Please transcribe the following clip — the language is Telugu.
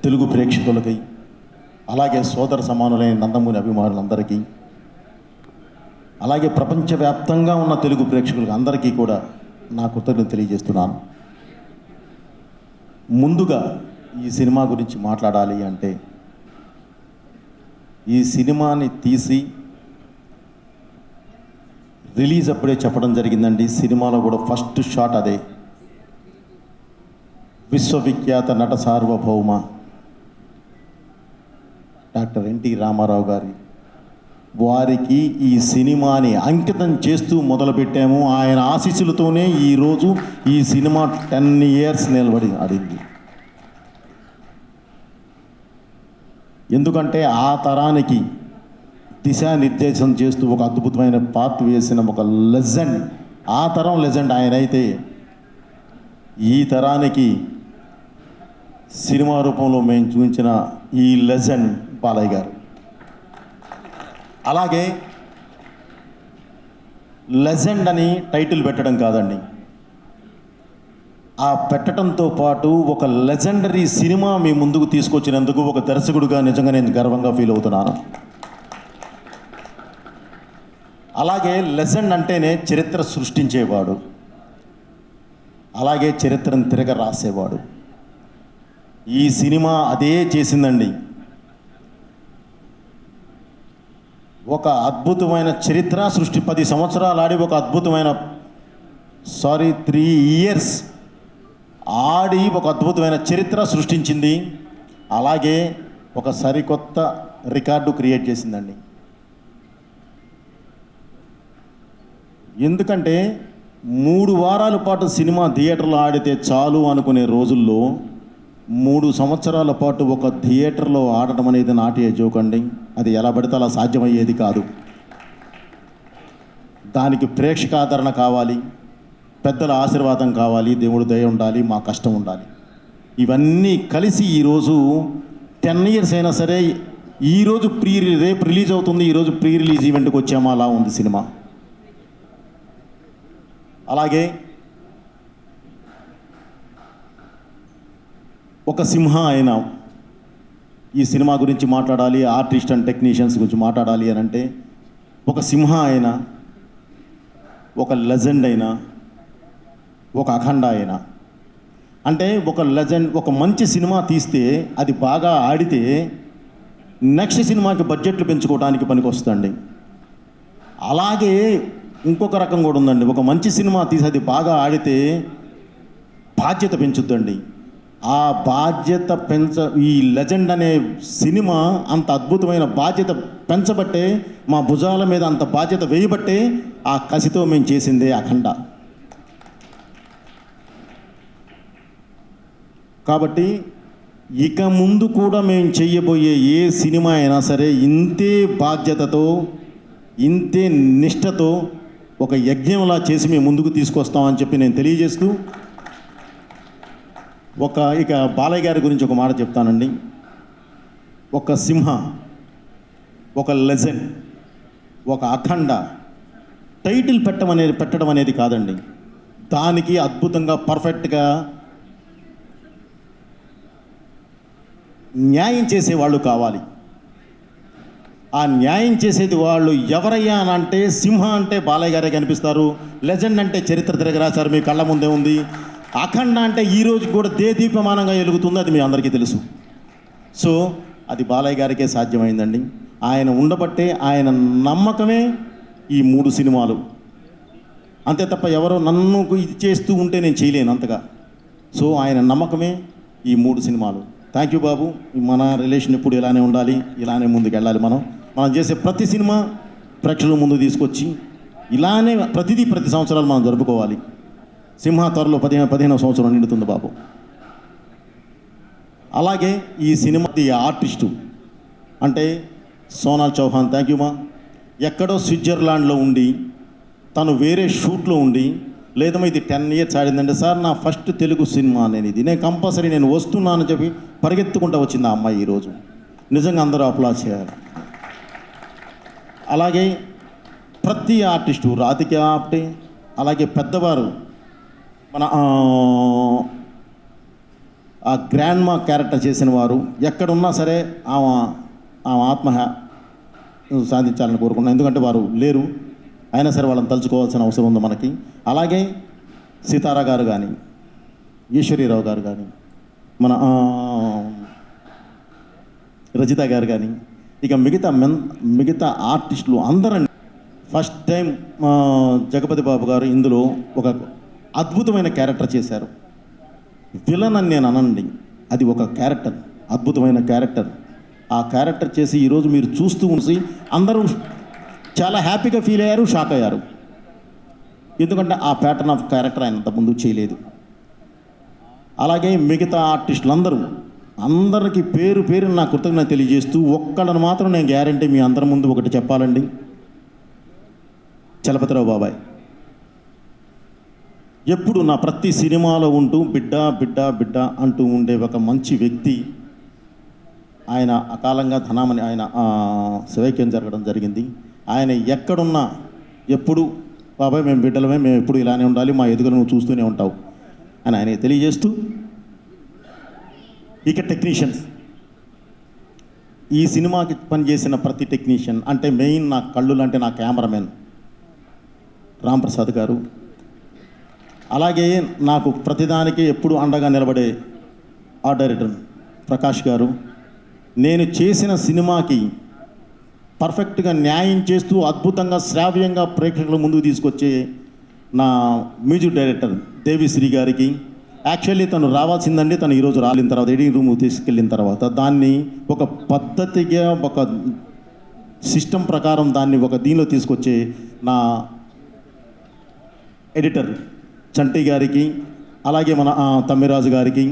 తెలుగు ప్రేక్షకులకి, అలాగే సోదర సమానులైన నందమూరి అభిమానులందరికీ, అలాగే ప్రపంచవ్యాప్తంగా ఉన్న తెలుగు ప్రేక్షకులకు అందరికీ కూడా నా కృతజ్ఞతలు తెలియజేస్తున్నాను. ముందుగా ఈ సినిమా గురించి మాట్లాడాలి అంటే, ఈ సినిమాని తీసి రిలీజ్ అప్పుడే చెప్పడం జరిగిందండి. సినిమాలో కూడా ఫస్ట్ షాట్ అదే. విశ్వవిఖ్యాత నట సార్వభౌమ డాక్టర్ ఎన్టీ రామారావు గారి వారికి ఈ సినిమాని అంకితం చేస్తూ మొదలుపెట్టాము. ఆయన ఆశీస్సులతోనే ఈరోజు ఈ సినిమా 10 years నిలబడి ఆడింది. ఎందుకంటే ఆ తరానికి దిశానిర్దేశం చేస్తూ ఒక అద్భుతమైన పాత్ర వేసిన ఒక లెజెండ్, ఆ తరం లెజెండ్ ఆయన అయితే, ఈ తరానికి సినిమా రూపంలో మేము చూపించిన ఈ లెజెండ్ బాలయ్య గారు. అలాగే లెజెండ్ అని టైటిల్ పెట్టడం కాదండి, ఆ పెట్టడంతో పాటు ఒక లెజెండరీ సినిమా మీ ముందుకు తీసుకొచ్చినందుకు ఒక దర్శకుడిగా నిజంగా నేను గర్వంగా ఫీల్ అవుతున్నాను. అలాగే లెజెండ్ అంటేనే చరిత్ర సృష్టించేవాడు, అలాగే చరిత్రను తిరగ రాసేవాడు. ఈ సినిమా అదే చేసిందండి. ఒక అద్భుతమైన చరిత్ర సృష్టి, 10 సంవత్సరాలు ఆడి ఒక అద్భుతమైన 3 years ఆడి ఒక అద్భుతమైన చరిత్ర సృష్టించింది. అలాగే ఒక సరికొత్త రికార్డు క్రియేట్ చేసిందండి. ఎందుకంటే 3 వారాల పాటు సినిమా థియేటర్లో ఆడితే చాలు అనుకునే రోజుల్లో 3 సంవత్సరాల పాటు ఒక థియేటర్లో ఆడటం అనేది నాటి జోకండి. అది ఎలా పడితే అలా సాధ్యమయ్యేది కాదు. దానికి ప్రేక్షక ఆదరణ కావాలి, పెద్దల ఆశీర్వాదం కావాలి, దేవుడు దయ ఉండాలి, మా కష్టం ఉండాలి. ఇవన్నీ కలిసి ఈరోజు 10 years అయినా సరే, ఈరోజు రేపు రిలీజ్ అవుతుంది, ఈరోజు ప్రీ రిలీజ్ ఈవెంట్కి వచ్చామా అలా ఉంది సినిమా. అలాగే ఒక సింహ అయిన ఈ సినిమా గురించి మాట్లాడాలి, ఆర్టిస్ట్ అండ్ టెక్నీషియన్స్ గురించి మాట్లాడాలి అని అంటే, ఒక సింహ అయినా, ఒక లెజెండ్ అయినా, ఒక అఖండ అయినా, అంటే ఒక లెజెండ్, ఒక మంచి సినిమా తీస్తే అది బాగా ఆడితే నెక్స్ట్ సినిమాకి బడ్జెట్లు పెంచుకోవడానికి పనికి వస్తుందండి. అలాగే ఇంకొక రకం కూడా ఉందండి. ఒక మంచి సినిమా తీసి అది బాగా ఆడితే బాధ్యత పెంచుద్దండి. ఆ బాధ్యత ఈ లెజెండ్ అనే సినిమా అంత అద్భుతమైన బాధ్యత పెంచబట్టే, మా భుజాల మీద అంత బాధ్యత వేయబట్టే ఆ కసితో మేము చేసిందే అఖండ. కాబట్టి ఇక ముందు కూడా మేము చెయ్యబోయే ఏ సినిమా అయినా సరే ఇంతే బాధ్యతతో, ఇంతే నిష్టతో, ఒక యజ్ఞంలా చేసి మేము ముందుకు తీసుకొస్తామని చెప్పి నేను తెలియజేస్తూ, ఇక బాలయ్య గారి గురించి ఒక మాట చెప్తానండి. ఒక సింహ, ఒక లెజెండ్, ఒక అఖండ టైటిల్ పెట్టడం అనేది కాదండి. దానికి అద్భుతంగా పర్ఫెక్ట్గా న్యాయం చేసేవాళ్ళు కావాలి. ఆ న్యాయం చేసేది వాళ్ళు ఎవరయ్యా అని అంటే, సింహ అంటే బాలయ్య గారే కనిపిస్తారు, లెజెండ్ అంటే చరిత్ర తిరగరాశారు మీ కళ్ళ ముందే ఉంది, అఖండ అంటే ఈరోజు కూడా దేదీప్యమానంగా వెలుగుతుంది, అది మీ అందరికీ తెలుసు. సో అది బాలయ్య గారికే సాధ్యమైందండి. ఆయన ఉండబట్టే, ఆయన నమ్మకమే ఈ 3 సినిమాలు. అంతే తప్ప ఎవరో నన్ను ఇది చేస్తూ ఉంటే నేను చేయలేను అంతగా. సో ఆయన నమ్మకమే ఈ 3 సినిమాలు. థ్యాంక్ యూ బాబు. మన రిలేషన్ ఎప్పుడు ఇలానే ఉండాలి, ఇలానే ముందుకు వెళ్ళాలి. మనం చేసే ప్రతి సినిమా ప్రేక్షకుల ముందు తీసుకొచ్చి ఇలానే ప్రతి సంవత్సరాలు మనం జరుపుకోవాలి. సింహ త్వరలో 15వ సంవత్సరం నిండుతుంది బాబు. అలాగే ఈ సినిమా ఆర్టిస్టు అంటే సోనాల్ చౌహాన్, థ్యాంక్ యూ మా. ఎక్కడో స్విట్జర్లాండ్లో ఉండి, తను వేరే షూట్లో ఉండి, లేదమ్మా ఇది 10 years ఆడిందంటే, సార్ నా ఫస్ట్ తెలుగు సినిమా నేను కంపల్సరీ నేను వస్తున్నానని చెప్పి పరిగెత్తుకుంటూ వచ్చింది ఆ అమ్మాయి. ఈరోజు నిజంగా అందరూ అప్లాజ్ చేయాలి. అలాగే ప్రతి ఆర్టిస్టు, రాధిక ఆప్టే, అలాగే పెద్దవారు మన ఆ గ్రాండ్ మా క్యారెక్టర్ చేసిన వారు ఎక్కడున్నా సరే ఆమె ఆత్మ సాధించాలని కోరుకున్నాను. ఎందుకంటే వారు లేరు, అయినా సరే వాళ్ళని తలుచుకోవాల్సిన అవసరం ఉంది మనకి. అలాగే సీతారా గారు కానీ, ఈశ్వరీరావు గారు కానీ, మన రజిత గారు కానీ, ఇక మిగతా ఆర్టిస్టులు అందరండి. ఫస్ట్ టైం జగపతి బాబు గారు ఇందులో ఒక అద్భుతమైన క్యారెక్టర్ చేశారు. విలన్ అని నేను అనండి, అది ఒక క్యారెక్టర్, అద్భుతమైన క్యారెక్టర్. ఆ క్యారెక్టర్ చేసి ఈరోజు మీరు చూస్తూ ఉంచి అందరూ చాలా హ్యాపీగా ఫీల్ అయ్యారు, షాక్ అయ్యారు. ఎందుకంటే ఆ ప్యాటర్న్ ఆఫ్ క్యారెక్టర్ ఆయన అంతకుముందు చేయలేదు. అలాగే మిగతా ఆర్టిస్టులు అందరికీ పేరు పేరు నా కృతజ్ఞత తెలియజేస్తూ ఒక్కళ్ళని మాత్రం నేను గ్యారంటీ మీ అందరి ముందు ఒకటి చెప్పాలండి. చలపతిరావు బాబాయ్ ఎప్పుడు నా ప్రతి సినిమాలో ఉంటూ బిడ్డ బిడ్డ బిడ్డ అంటూ ఉండే ఒక మంచి వ్యక్తి. ఆయన అకాలంగా ధనామని ఆయన శివైక్యం జరగడం జరిగింది. ఆయన ఎక్కడున్నా ఎప్పుడు బాబాయ్ మేము బిడ్డలమే, మేము ఎప్పుడు ఇలానే ఉండాలి, మా ఎదుగును నువ్వు చూస్తూనే ఉంటావు అని ఆయన తెలియజేస్తూ, ఇక టెక్నీషియన్స్, ఈ సినిమాకి పనిచేసిన ప్రతి టెక్నీషియన్ అంటే మెయిన్ నా కళ్ళు అంటే నా కెమెరామెన్ రాంప్రసాద్ గారు, అలాగే నాకు ప్రతిదానికి ఎప్పుడు అండగా నిలబడే ఆర్ట్ డైరెక్టర్ ప్రకాష్ గారు, నేను చేసిన సినిమాకి పర్ఫెక్ట్గా న్యాయం చేస్తూ అద్భుతంగా శ్రావ్యంగా ప్రేక్షకుల ముందుకు తీసుకొచ్చే నా మ్యూజిక్ డైరెక్టర్ దేవిశ్రీ గారికి. యాక్చువల్లీ తను రావాల్సిందండి, తను ఈరోజు రాలిన తర్వాత ఎడిటింగ్ రూమ్ తీసుకెళ్ళిన తర్వాత దాన్ని ఒక పద్ధతిగా ఒక సిస్టమ్ ప్రకారం దాన్ని ఒక దీనిలో తీసుకొచ్చే నా ఎడిటర్ చంటి గారికి, అలాగే మన తమ్మిరాజు గారికి,